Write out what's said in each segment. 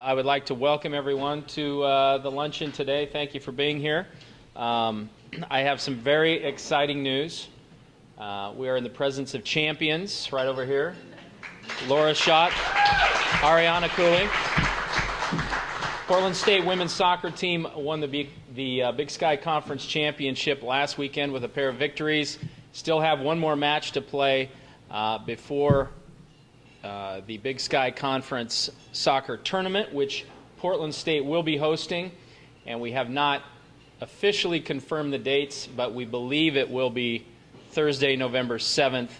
I would like to welcome everyone to the luncheon today. Thank you for being here. I have some very exciting news. We are in the presence of champions right over here. Schott, Ariana Cooley. Portland State women's soccer team won the Big Sky Conference Championship last weekend with a pair of victories. Still have one more match to play before the Big Sky Conference soccer tournament, which Portland State will be hosting, and we have not officially confirmed the dates, but we believe it will be Thursday, November 7th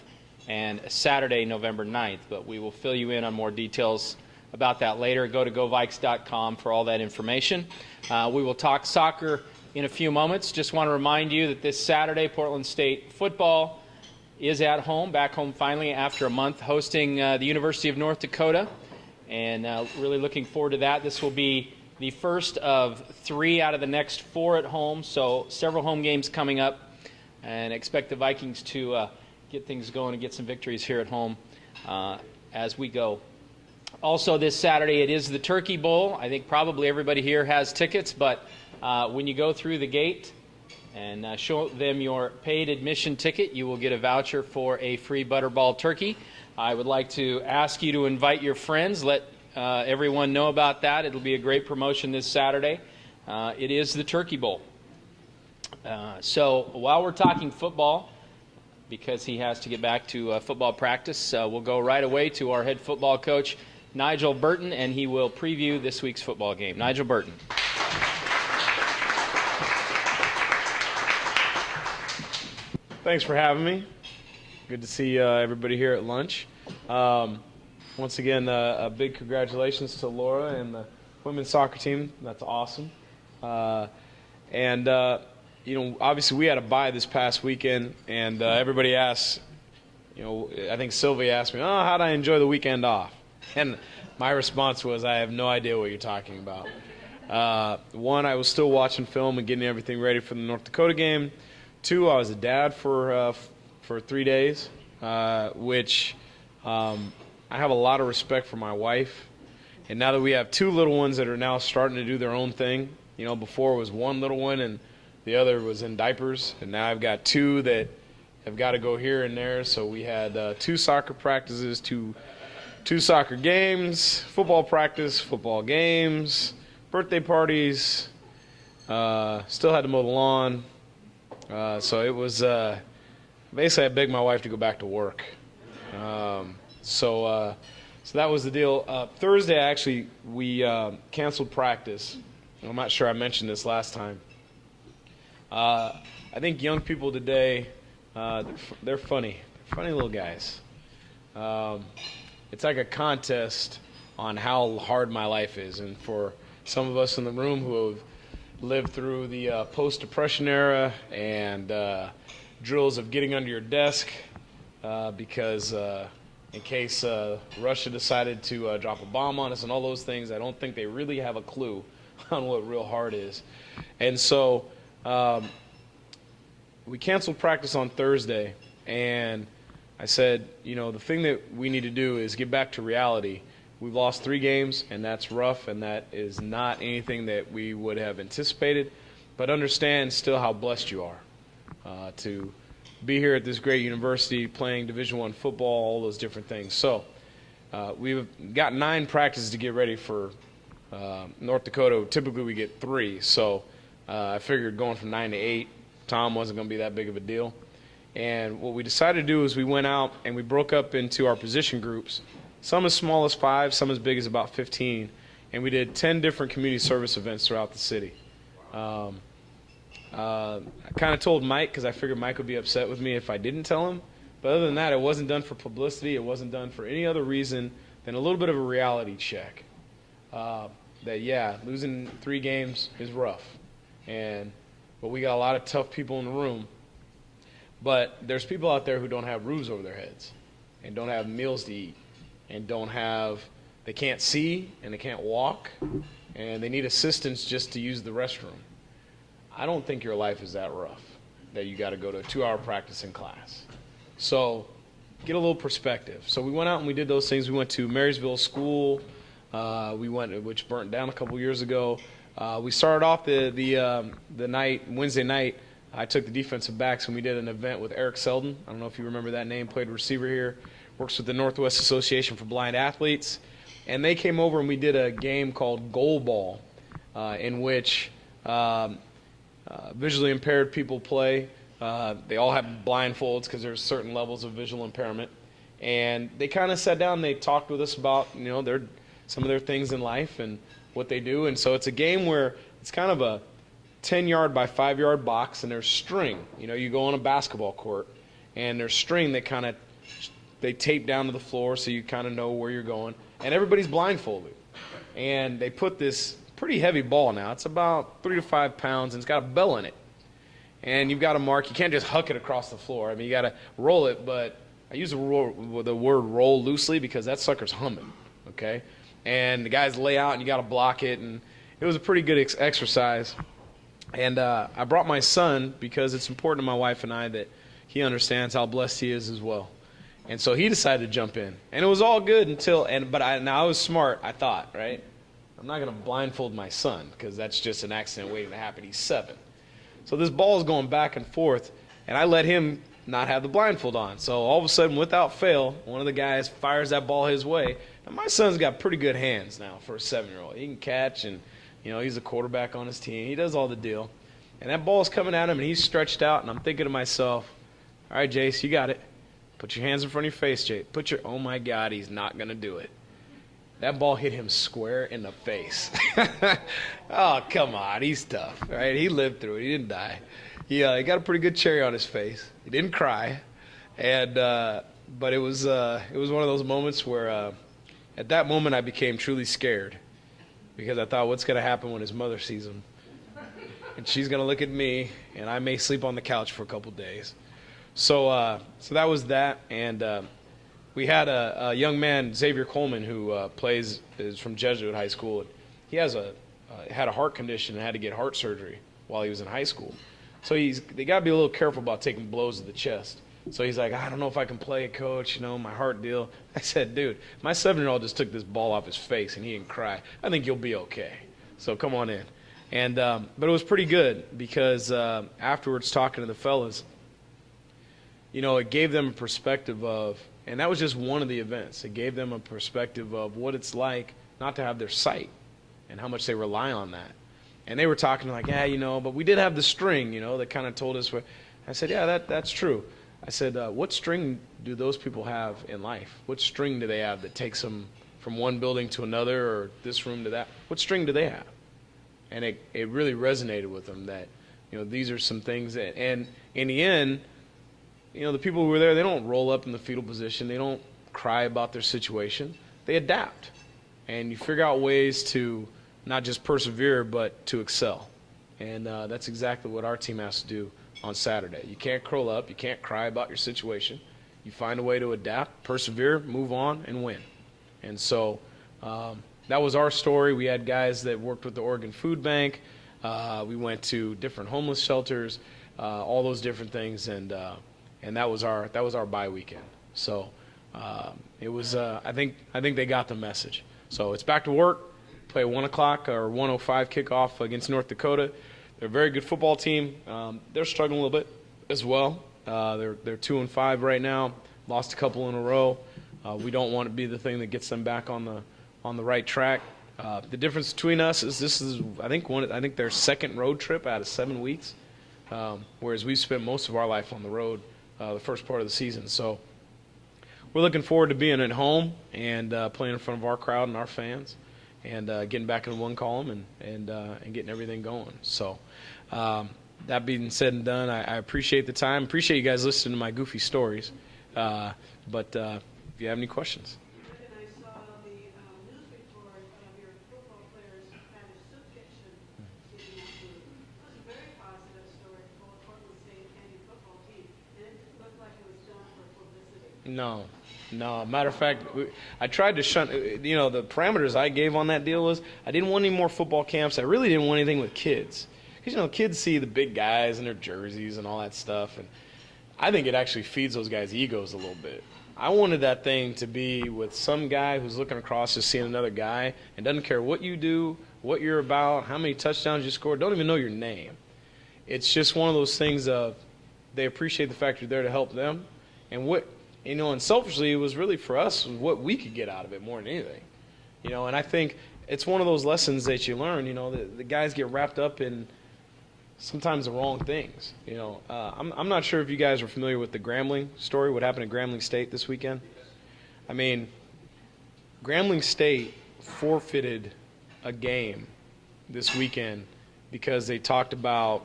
and Saturday, November 9th, but we will fill you in on more details about that later. Go to govikes.com for all that information. We will talk soccer in a few moments. Just want to remind you that this Saturday, Portland State football is at home, back home finally after a month, hosting the University of North Dakota, and really looking forward to that. This will be the first of 3 out of the next 4 at home, so several home games coming up, and expect the Vikings to get things going and get some victories here at home as we go. Also this Saturday, it is the Turkey Bowl. I think probably everybody here has tickets, but when you go through the gate and show them your paid admission ticket, you will get a voucher for a free Butterball turkey. I would like to ask you to invite your friends. Let everyone know about that. It'll be a great promotion this Saturday. It is the Turkey Bowl. So while we're talking football, because he has to get back to football practice, we'll go right away to our head football coach, Nigel Burton, and he will preview this week's football game. Nigel Burton. Thanks for having me. Good to see everybody here at lunch. Once again, a big congratulations to Laura and the women's soccer team. That's awesome. Obviously we had a bye this past weekend, and everybody asks, I think Sylvia asked me, how'd I enjoy the weekend off? And my response was, I have no idea what you're talking about. One, I was still watching film and getting everything ready for the North Dakota game. 2, I was a dad for 3 days, which I have a lot of respect for my wife. And now that we have 2 little ones that are now starting to do their own thing, before it was 1 little one and the other was in diapers, and now I've got 2 that have got to go here and there. So we had 2 soccer practices, 2 soccer games, football practice, football games, birthday parties, still had to mow the lawn. So it was basically I begged my wife to go back to work. So that was the deal. Thursday, actually, we canceled practice. I'm not sure I mentioned this last time. I think young people today, they're funny. They're funny little guys. It's like a contest on how hard my life is. And for some of us in the room who have lived through the post-depression era and drills of getting under your desk because in case Russia decided to drop a bomb on us and all those things, I don't think they really have a clue on what real hard is. And so we canceled practice on Thursday, and I said, the thing that we need to do is get back to reality. We've lost 3 games, and that's rough, and that is not anything that we would have anticipated. But understand still how blessed you are to be here at this great university, playing Division I football, all those different things. So we've got 9 practices to get ready for North Dakota. Typically we get 3, so I figured going from 9 to 8, Tom wasn't going to be that big of a deal. And what we decided to do is we went out and we broke up into our position groups. Some as small as 5, some as big as about 15, and we did 10 different community service events throughout the city. I kind of told Mike because I figured Mike would be upset with me if I didn't tell him. But other than that, it wasn't done for publicity. It wasn't done for any other reason than a little bit of a reality check. Losing 3 games is rough, but we got a lot of tough people in the room. But there's people out there who don't have roofs over their heads and don't have meals to eat. And they can't see and they can't walk, and they need assistance just to use the restroom. I don't think your life is that rough, that you got to go to a 2-hour practice in class. So get a little perspective. So we went out and we did those things. We went to Marysville School, We went, which burnt down a couple years ago. We started off the Wednesday night. I took the defensive backs and we did an event with Eric Selden. I don't know if you remember that name. Played receiver here. Works with the Northwest Association for Blind Athletes. And they came over and we did a game called Goal Ball, in which visually impaired people play. They all have blindfolds because there's certain levels of visual impairment. And they kind of sat down and they talked with us about, some of their things in life and what they do. And so it's a game where it's kind of a 10-yard by 5-yard box, and there's string. You go on a basketball court, and there's string that they tape down to the floor so you kind of know where you're going. And everybody's blindfolded. And they put this pretty heavy ball now. It's about 3 to 5 pounds, and it's got a bell in it. And you've got to mark. You can't just huck it across the floor. I mean, you got to roll it, but I use the word roll loosely because that sucker's humming, okay? And the guys lay out, and you got to block it. And it was a pretty good exercise. And I brought my son because it's important to my wife and I that he understands how blessed he is as well. And so he decided to jump in. And it was all good but I was smart, I thought, right? I'm not going to blindfold my son because that's just an accident waiting to happen. He's 7. So this ball is going back and forth, and I let him not have the blindfold on. So all of a sudden, without fail, one of the guys fires that ball his way. Now, my son's got pretty good hands now for a 7-year-old. He can catch, and he's a quarterback on his team. He does all the deal. And that ball's coming at him, and he's stretched out, and I'm thinking to myself, all right, Jace, you got it. Put your hands in front of your face, Jace. Oh, my God, he's not going to do it. That ball hit him square in the face. Oh, come on. He's tough, right? He lived through it. He didn't die. He got a pretty good cherry on his face. He didn't cry. And but it was one of those moments where at that moment I became truly scared because I thought, what's going to happen when his mother sees him? And she's going to look at me, and I may sleep on the couch for a couple days. So that was that. And we had a young man, Xavier Coleman, who is from Jesuit High School. He had a heart condition and had to get heart surgery while he was in high school. So they got to be a little careful about taking blows to the chest. So he's like, I don't know if I can play, coach, my heart deal. I said, dude, my 7-year-old just took this ball off his face and he didn't cry. I think you'll be okay. So come on in. And but it was pretty good because afterwards talking to the fellas, it gave them a perspective of, and that was just one of the events. It gave them a perspective of what it's like not to have their sight and how much they rely on that. And they were talking like, but we did have the string, that kind of told us what. I said, yeah, that's true. I said, what string do those people have in life? What string do they have that takes them from one building to another or this room to that? What string do they have? And it really resonated with them that, these are some things that, and in the end, the people who were there, they don't roll up in the fetal position. They don't cry about their situation. They adapt. And you figure out ways to not just persevere, but to excel. And that's exactly what our team has to do on Saturday. You can't curl up. You can't cry about your situation. You find a way to adapt, persevere, move on, and win. And so that was our story. We had guys that worked with the Oregon Food Bank. We went to different homeless shelters, all those different things, and that was our bye weekend. So it was. I think they got the message. So it's back to work. Play 1 o'clock or 1:05 kickoff against North Dakota. They're a very good football team. They're struggling a little bit as well. They're 2-5 right now. Lost a couple in a row. We don't want to be the thing that gets them back on the right track. The difference between us is this is I think their second road trip out of 7 weeks, whereas we've spent most of our life on the road the first part of the season. So we're looking forward to being at home and playing in front of our crowd and our fans, and getting back in the one column and getting everything going. So that being said and done, I appreciate the time. Appreciate you guys listening to my goofy stories. But if you have any questions. And I saw the news report of your football players had a soup kitchen giving out food. It was a very positive story for both Portland State and your football team, and it didn't look like it was done for publicity. No. Matter of fact, I tried to shun. The parameters I gave on that deal was I didn't want any more football camps. I really didn't want anything with kids, because kids see the big guys and their jerseys and all that stuff, and I think it actually feeds those guys' egos a little bit. I wanted that thing to be with some guy who's looking across, just seeing another guy, and doesn't care what you do, what you're about, how many touchdowns you scored, don't even know your name. It's just one of those things of they appreciate the fact you're there to help them. And what, and selfishly, it was really for us what we could get out of it more than anything. And I think it's one of those lessons that you learn, the guys get wrapped up in sometimes the wrong things. I'm not sure if you guys are familiar with the Grambling story, what happened at Grambling State this weekend. I mean, Grambling State forfeited a game this weekend because they talked about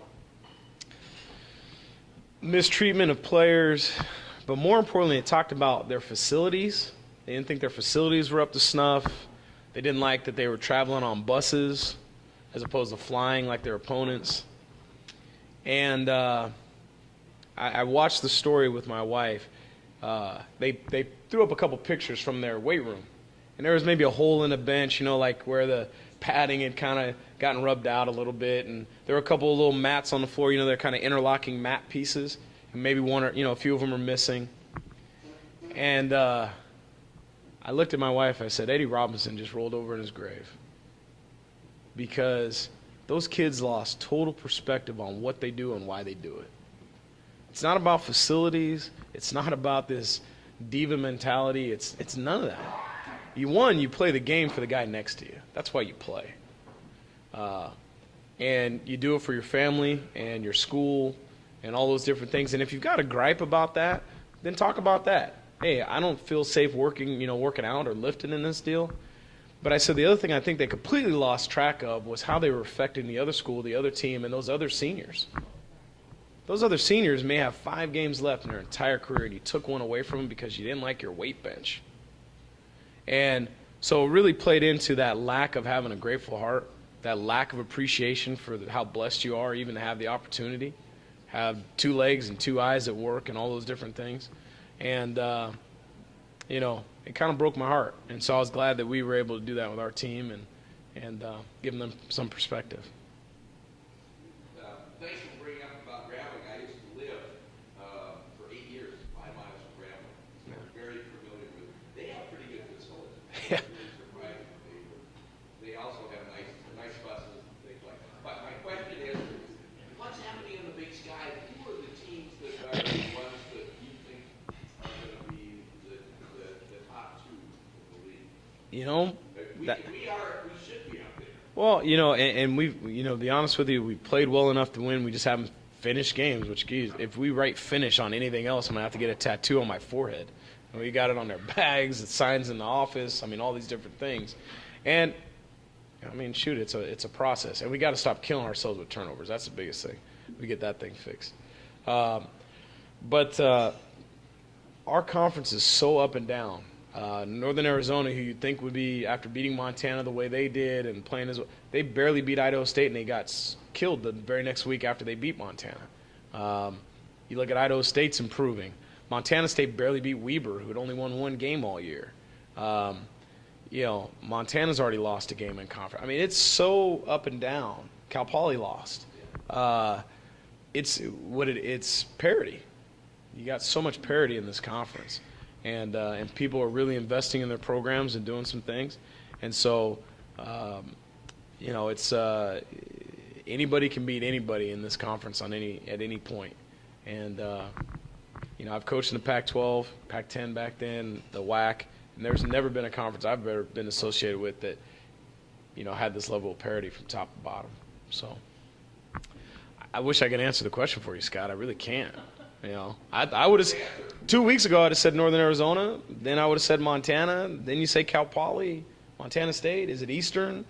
mistreatment of players, but more importantly, it talked about their facilities. They didn't think their facilities were up to snuff. They didn't like that they were traveling on buses as opposed to flying like their opponents. And I watched the story with my wife. They threw up a couple pictures from their weight room. And there was maybe a hole in the bench, like where the padding had kind of gotten rubbed out a little bit. And there were a couple of little mats on the floor, they're kind of interlocking mat pieces. And maybe one or, a few of them are missing. And I looked at my wife. I said, Eddie Robinson just rolled over in his grave. Because those kids lost total perspective on what they do and why they do it. It's not about facilities. It's not about this diva mentality. It's none of that. You play the game for the guy next to you. That's why you play. And you do it for your family and your school and all those different things. And if you've got a gripe about that, then talk about that. Hey, I don't feel safe working out or lifting in this deal. But I said the other thing I think they completely lost track of was how they were affecting the other school, the other team, and those other seniors. Those other seniors may have 5 games left in their entire career, and you took one away from them because you didn't like your weight bench. And so it really played into that lack of having a grateful heart, that lack of appreciation for how blessed you are even to have the opportunity, have 2 legs and 2 eyes at work and all those different things. And, it kind of broke my heart. And so I was glad that we were able to do that with our team and giving them some perspective. Thanks for bringing up about Grambling. I used to live for 8 years 5 miles from Grambling. So I'm very familiar with it. They have pretty good facilities. Yeah. Really surprising. They also have nice buses and things like that. But my question is, what's happening in the Big Sky? Who are the teams that are the ones that you think are going to be the top 2 in the league? We should be out there. Well, and we've, to be honest with you, we played well enough to win. We just haven't finished games, which, geez, if we write finish on anything else, I'm going to have to get a tattoo on my forehead. And we got it on their bags, it signs in the office, all these different things. And, shoot, it's a process. And we got to stop killing ourselves with turnovers. That's the biggest thing. We get that thing fixed. But our conference is so up and down. Northern Arizona, who you'd think would be, after beating Montana the way they did and playing as well, they barely beat Idaho State and they got killed the very next week after they beat Montana. You look at Idaho State's improving. Montana State barely beat Weber, who had only won 1 game all year. Montana's already lost a game in conference. It's so up and down. Cal Poly lost. It's parity. You got so much parity in this conference. And people are really investing in their programs and doing some things. And so, it's anybody can beat anybody in this conference at any point. And, I've coached in the Pac-12, Pac-10 back then, the WAC, and there's never been a conference I've ever been associated with that, had this level of parity from top to bottom. So I wish I could answer the question for you, Scott. I really can't. I would have 2 weeks ago I'd have said Northern Arizona, then I would have said Montana, then you say Cal Poly, Montana State. Is it Eastern?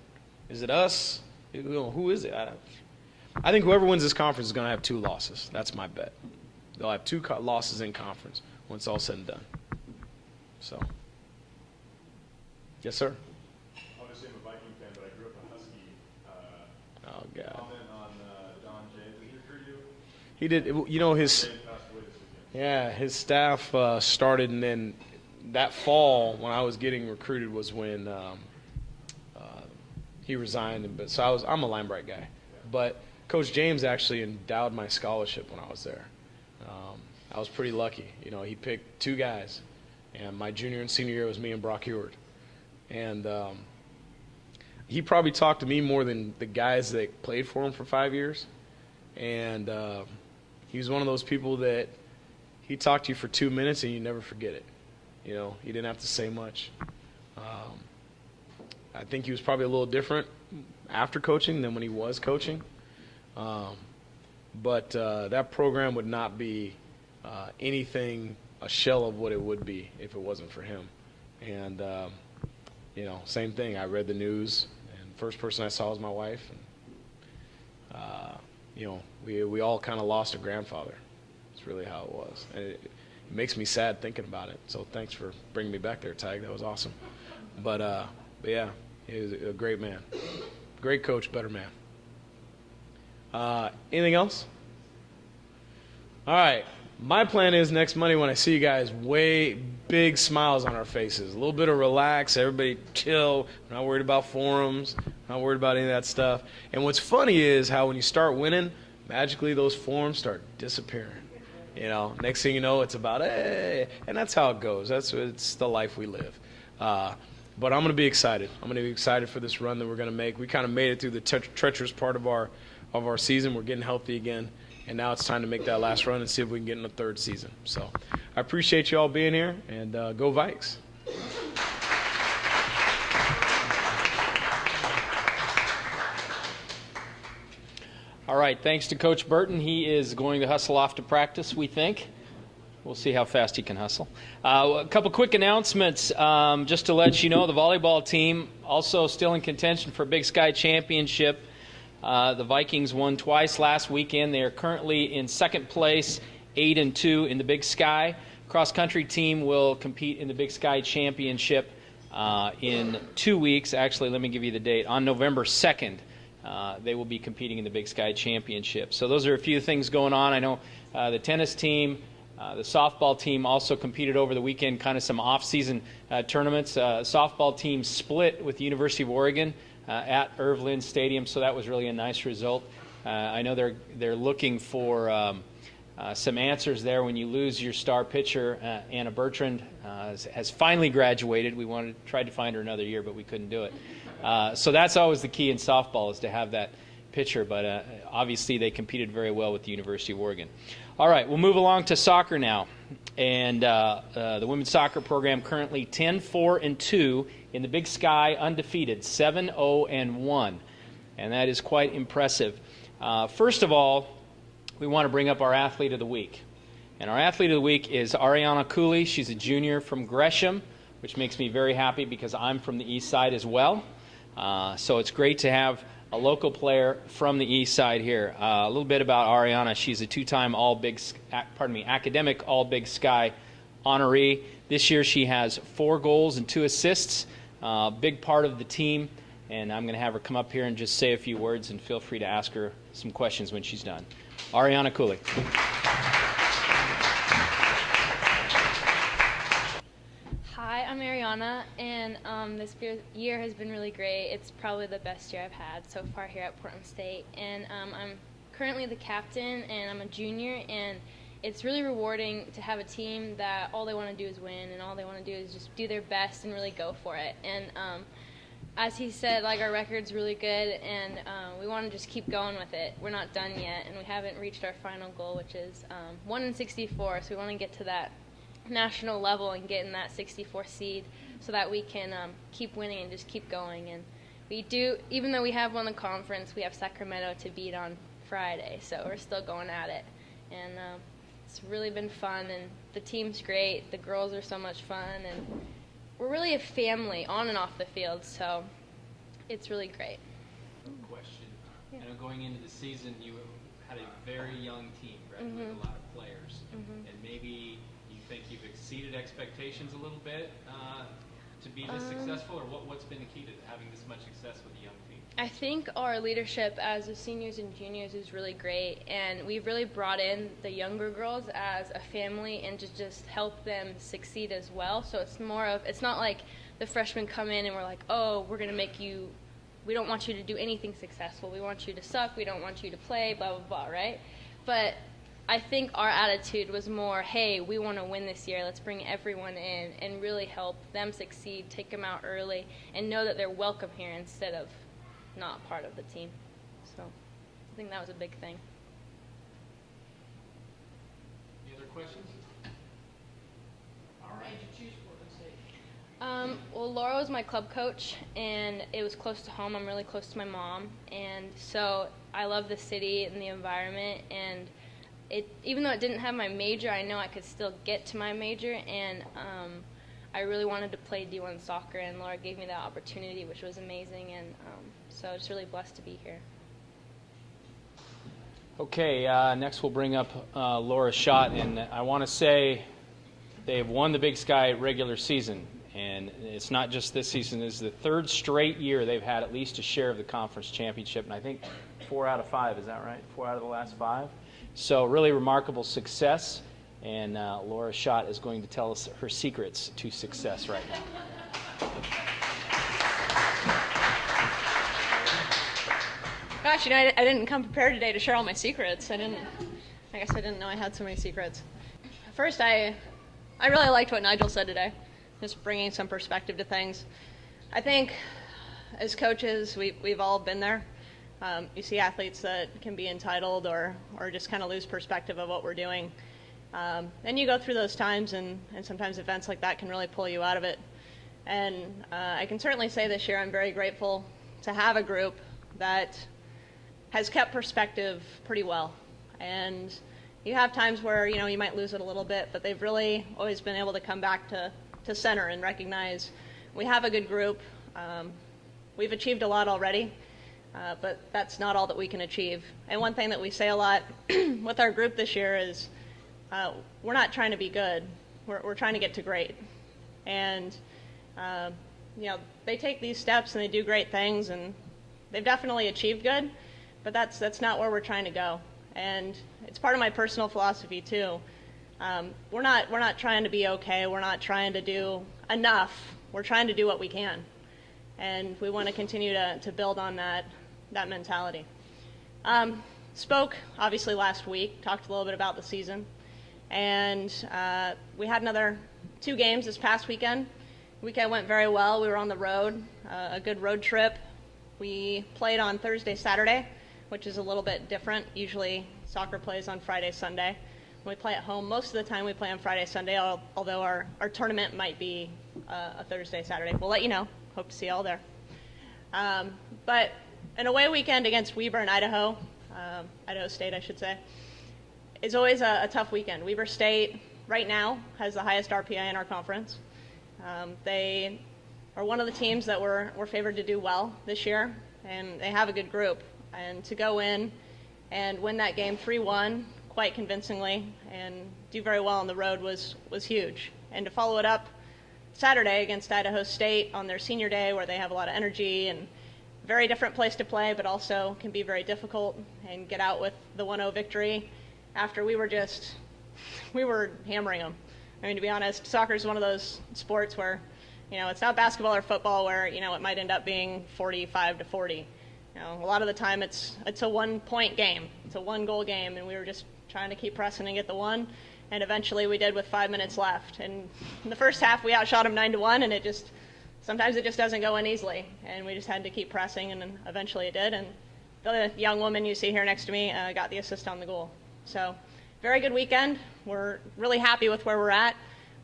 Is it us? Who is it? I think whoever wins this conference is going to have 2 losses. That's my bet. They'll have 2 losses in conference when it's all said and done. So, yes, sir. Obviously, I'm a Viking fan, but I grew up a Husky. Oh God. Comment on Don James. Did he recruit you? He did. His. James passed away this weekend. Yeah, his staff started, and then that fall when I was getting recruited was when he resigned. But so I'm a Line Bright guy, but Coach James actually endowed my scholarship when I was there. I was pretty lucky. He picked 2 guys, And my junior and senior year was me and Brock Heward. And he probably talked to me more than the guys that played for him for 5 years. And he was one of those people that he talked to you for 2 minutes and you never forget it. You know, he didn't have to say much. I think he was probably a little different after coaching than when he was coaching. But that program would not be anything, a shell of what it would be if it wasn't for him. And, you know, same thing. I read the news, and the first person I saw was my wife. And, you know, we all kind of lost a grandfather. It's really how it was. And it makes me sad thinking about it. So thanks for bringing me back there, Tag. That was awesome. But yeah, he was a great man. Great coach, better man. Anything else? All right. My plan is next Monday when I see you guys, way big smiles on our faces. A little bit of relax, everybody chill. We're not worried about forums. Not worried about any of that stuff. And what's funny is how when you start winning, magically those forums start disappearing. You know, next thing you know, it's about, hey, and that's how it goes. It's the life we live. But I'm going to be excited. I'm going to be excited for this run that we're going to make. We kind of made it through the treacherous part of our season. We're getting healthy again. And now it's time to make that last run and see if we can get in the third season. So I appreciate you all being here, and go Vikes. All right, thanks to Coach Burton. He is going to hustle off to practice, we think. We'll see how fast he can hustle. A couple quick announcements. Just to let you know, the volleyball team also still in contention for Big Sky Championship. The Vikings won twice last weekend. They are currently in second place, 8-2 in the Big Sky. Cross-country team will compete in the Big Sky Championship in 2 weeks. Actually, let me give you the date. On November 2nd, they will be competing in the Big Sky Championship. So those are a few things going on. I know the tennis team, the softball team also competed over the weekend, kind of some off-season tournaments. Softball team split with the University of Oregon at Irv Lynn Stadium, so that was really a nice result. I know they're looking for some answers there when you lose your star pitcher. Anna Bertrand has finally graduated. We tried to find her another year, but we couldn't do it. So that's always the key in softball, is to have that pitcher, but obviously they competed very well with the University of Oregon. All right, we'll move along to soccer now. And the women's soccer program currently 10-4-2 in the Big Sky, undefeated, 7-0-1. And that is quite impressive. First of all, we want to bring up our athlete of the week. And our athlete of the week is Ariana Cooley. She's a junior from Gresham, which makes me very happy because I'm from the east side as well. So it's great to have a local player from the east side here. A little bit about Ariana. She's a two-time academic All-Big Sky honoree. This year she has 4 goals and 2 assists. Big part of the team. And I'm going to have her come up here and just say a few words, and feel free to ask her some questions when she's done. Ariana Cooley. Hi, I'm Ariana, and this year has been really great. It's probably the best year I've had so far here at Portland State. And I'm currently the captain, and I'm a junior, and it's really rewarding to have a team that all they want to do is win, and all they want to do is just do their best and really go for it. And as he said, like, our record's really good, and we want to just keep going with it. We're not done yet, and we haven't reached our final goal, which is 1-64, so we want to get to that national level and get in that 64 seed so that we can keep winning and just keep going. And we do, even though we have won the conference, we have Sacramento to beat on Friday, so we're still going at it. And it's really been fun, and the team's great. The girls are so much fun, and we're really a family on and off the field, so it's really great. Question. I know going into the season you had a very young team, right, with a lot of players, and maybe you think you've exceeded expectations a little bit to be this successful, or what's been the key to having this much success with a young team? I think our leadership as the seniors and juniors is really great, and we've really brought in the younger girls as a family and to just help them succeed as well. So it's more of, it's not like the freshmen come in and we're like, oh, we're going to make you, we don't want you to do anything successful. We want you to suck. We don't want you to play, blah, blah, blah, right? But I think our attitude was more, hey, we want to win this year. Let's bring everyone in and really help them succeed, take them out early, and know that they're welcome here instead of not part of the team. So I think that was a big thing. Any other questions? All right. Well, Laura was my club coach, and it was close to home. I'm really close to my mom, and so I love the city and the environment. And even though it didn't have my major, I know I could still get to my major, and I really wanted to play D1 soccer, and Laura gave me that opportunity, which was amazing, and so I'm just really blessed to be here. Okay, next we'll bring up Laura Schott, and I want to say they've won the Big Sky regular season, and it's not just this season. This is the third straight year they've had at least a share of the conference championship, and I think 4 out of 5, is that right? 4 out of the last 5? So really remarkable success, and Laura Schott is going to tell us her secrets to success right now. Gosh, I didn't come prepared today to share all my secrets. I guess I didn't know I had so many secrets. First, I really liked what Nigel said today, just bringing some perspective to things. I think as coaches, we've all been there. You see athletes that can be entitled or just kind of lose perspective of what we're doing. And you go through those times, and sometimes events like that can really pull you out of it. And I can certainly say this year I'm very grateful to have a group that has kept perspective pretty well. And you have times where, you might lose it a little bit, but they've really always been able to come back to center and recognize we have a good group. We've achieved a lot already, but that's not all that we can achieve. And one thing that we say a lot with our group this year is we're not trying to be good. We're trying to get to great. And, they take these steps and they do great things, and they've definitely achieved good, but that's not where we're trying to go. And it's part of my personal philosophy too. We're not trying to be okay. We're not trying to do enough. We're trying to do what we can, and we want to continue to build on that mentality. Spoke obviously last week. Talked a little bit about the season, and we had another 2 games this past weekend. Weekend went very well. We were on the road, a good road trip. We played on Thursday, Saturday, which is a little bit different. Usually soccer plays on Friday, Sunday. When we play at home, most of the time we play on Friday, Sunday, although our tournament might be a Thursday, Saturday. We'll let you know. Hope to see you all there. But an away weekend against Weber in Idaho, Idaho State, I should say, is always a tough weekend. Weber State, right now, has the highest RPI in our conference. They are one of the teams that we're favored to do well this year, and they have a good group. And to go in and win that game 3-1 quite convincingly and do very well on the road was huge. And to follow it up Saturday against Idaho State on their senior day, where they have a lot of energy and very different place to play, but also can be very difficult, and get out with the 1-0 victory after we were hammering them. I mean, to be honest, soccer is one of those sports where, it's not basketball or football where, it might end up being 45-40. A lot of the time it's a 1-point game. It's a 1-goal game, and we were just trying to keep pressing and get the one, and eventually we did with 5 minutes left. And in the first half, we outshot them 9-1, and sometimes it just doesn't go in easily, and we just had to keep pressing, and then eventually it did. And the young woman you see here next to me got the assist on the goal. So very good weekend. We're really happy with where we're at,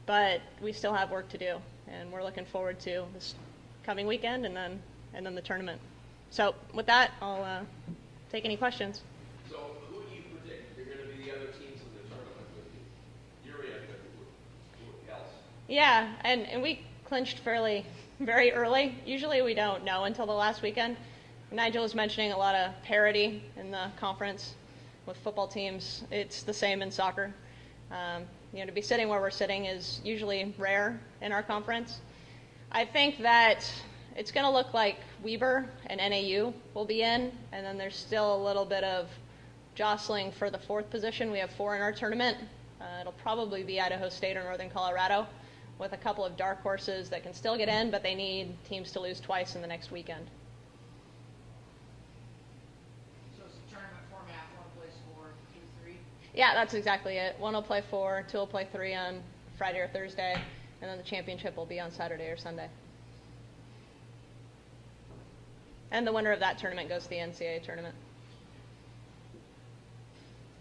but we still have work to do, and we're looking forward to this coming weekend and then the tournament. So with that, I'll take any questions. So who do you predict are going to be the other teams in the tournament with you? You're in, but who else? Yeah, and we clinched very early. Usually we don't know until the last weekend. Nigel was mentioning a lot of parity in the conference with football teams. It's the same in soccer. To be sitting where we're sitting is usually rare in our conference. I think that it's going to look like Weber and NAU will be in, and then there's still a little bit of jostling for the 4th position. We have 4 in our tournament. It'll probably be Idaho State or Northern Colorado, with a couple of dark horses that can still get in, but they need teams to lose twice in the next weekend. So it's a tournament format, 1 plays 4, 2, 3? Yeah, that's exactly it. One will play 4, 2 will play 3 on Friday or Thursday, and then the championship will be on Saturday or Sunday. And the winner of that tournament goes to the NCAA tournament.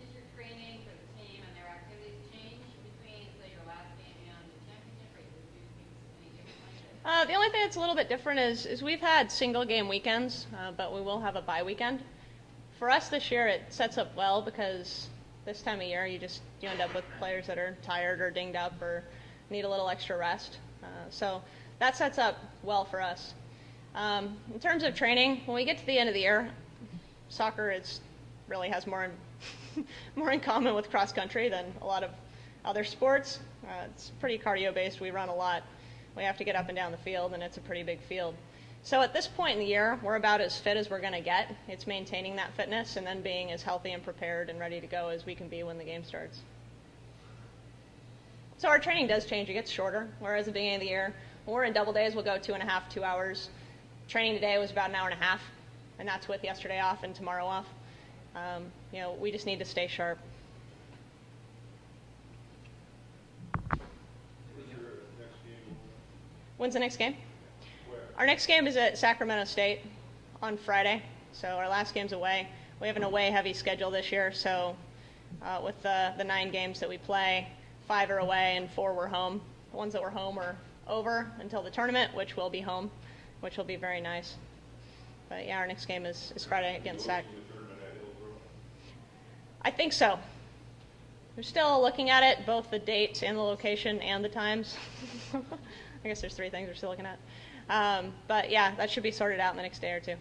Did your training for the team and their activities change between, say, your last game and the championship, or did you do things any differently? The only thing that's a little bit different is we've had single game weekends, but we will have a bye weekend. For us this year, it sets up well because this time of year you end up with players that are tired or dinged up or need a little extra rest. So that sets up well for us. In terms of training, when we get to the end of the year, soccer really has more in common with cross country than a lot of other sports. It's pretty cardio based. We run a lot. We have to get up and down the field, and it's a pretty big field. So at this point in the year, we're about as fit as we're going to get. It's maintaining that fitness and then being as healthy and prepared and ready to go as we can be when the game starts. So our training does change. It gets shorter, whereas at the beginning of the year, when we're in double days, we'll go 2.5, 2 hours. Training today was about an hour and a half, and that's with yesterday off and tomorrow off. We just need to stay sharp. When's the next game? Our next game is at Sacramento State on Friday, so our last game's away. We have an away-heavy schedule this year, so with the 9 games that we play, 5 are away and 4 were home. The ones that were home are over until the tournament, which will be home, which will be very nice. But yeah, our next game is Friday against Sac. I think so. We're still looking at it, both the dates and the location and the times. I guess there's 3 things we're still looking at. But yeah, that should be sorted out in the next day or 2.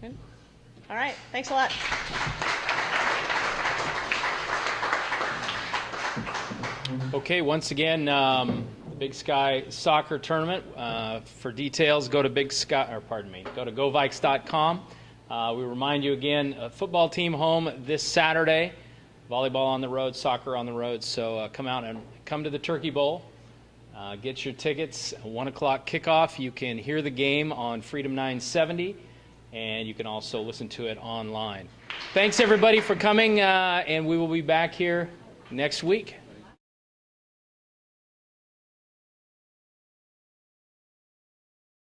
Good. All right, thanks a lot. Okay, once again, Big Sky Soccer Tournament. For details, go to go to GoVikes.com. We remind you again, football team home this Saturday, volleyball on the road, soccer on the road. So come out and come to the Turkey Bowl. Get your tickets. 1 o'clock kickoff. You can hear the game on Freedom 970, and you can also listen to it online. Thanks, everybody, for coming, and we will be back here next week.